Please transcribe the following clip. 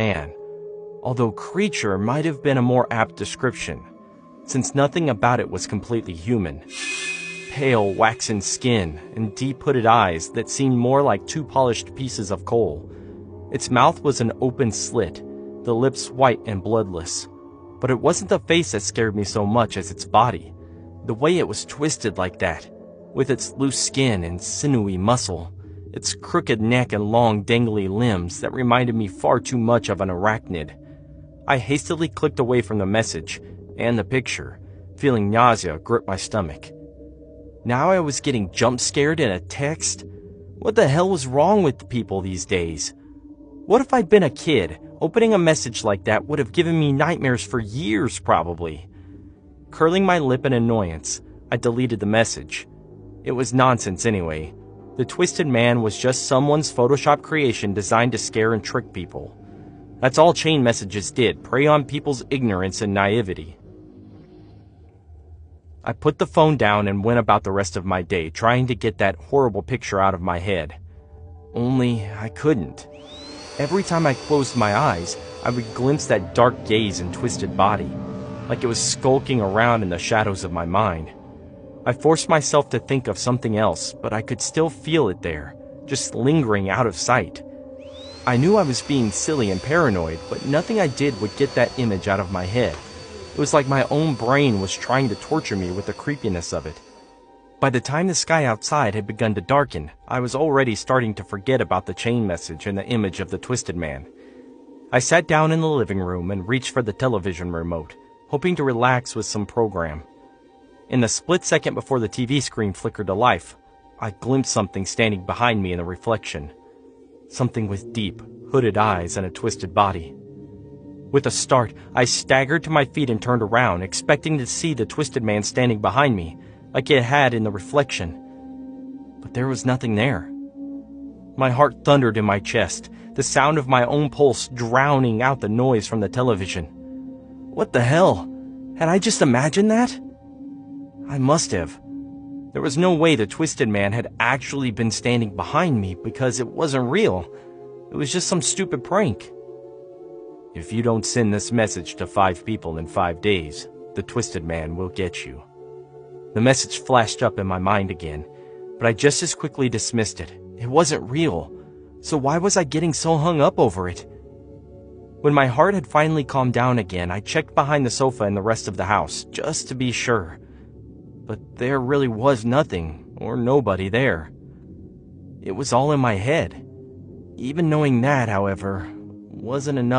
man, although creature might have been a more apt description, since nothing about it was completely human. Pale, waxen skin and deep-hooded eyes that seemed more like two polished pieces of coal. Its mouth was an open slit, the lips white and bloodless. But it wasn't the face that scared me so much as its body. The way it was twisted like that, with its loose skin and sinewy muscle, its crooked neck and long dangly limbs that reminded me far too much of an arachnid. I hastily clicked away from the message and the picture, feeling nausea grip my stomach. Now I was getting jump-scared in a text? What the hell was wrong with people these days? What if I'd been a kid? Opening a message like that would have given me nightmares for years, probably. Curling my lip in annoyance, I deleted the message. It was nonsense anyway. The Twisted Man was just someone's Photoshop creation designed to scare and trick people. That's all chain messages did, prey on people's ignorance and naivety. I put the phone down and went about the rest of my day trying to get that horrible picture out of my head. Only I couldn't. Every time I closed my eyes, I would glimpse that dark gaze and twisted body, like it was skulking around in the shadows of my mind. I forced myself to think of something else, but I could still feel it there, just lingering out of sight. I knew I was being silly and paranoid, but nothing I did would get that image out of my head. It was like my own brain was trying to torture me with the creepiness of it. By the time the sky outside had begun to darken, I was already starting to forget about the chain message and the image of the Twisted Man. I sat down in the living room and reached for the television remote, hoping to relax with some program. In the split second before the TV screen flickered to life, I glimpsed something standing behind me in the reflection. Something with deep, hooded eyes and a twisted body. With a start, I staggered to my feet and turned around, expecting to see the Twisted Man standing behind me, like it had in the reflection. But there was nothing there. My heart thundered in my chest, the sound of my own pulse drowning out the noise from the television. What the hell? Had I just imagined that? I must have. There was no way the Twisted Man had actually been standing behind me because it wasn't real. It was just some stupid prank. If you don't send this message to 5 people in 5 days, the Twisted Man will get you. The message flashed up in my mind again, but I just as quickly dismissed it. It wasn't real, so why was I getting so hung up over it? When my heart had finally calmed down again, I checked behind the sofa and the rest of the house, just to be sure. But there really was nothing, or nobody there. It was all in my head. Even knowing that, however, wasn't enough.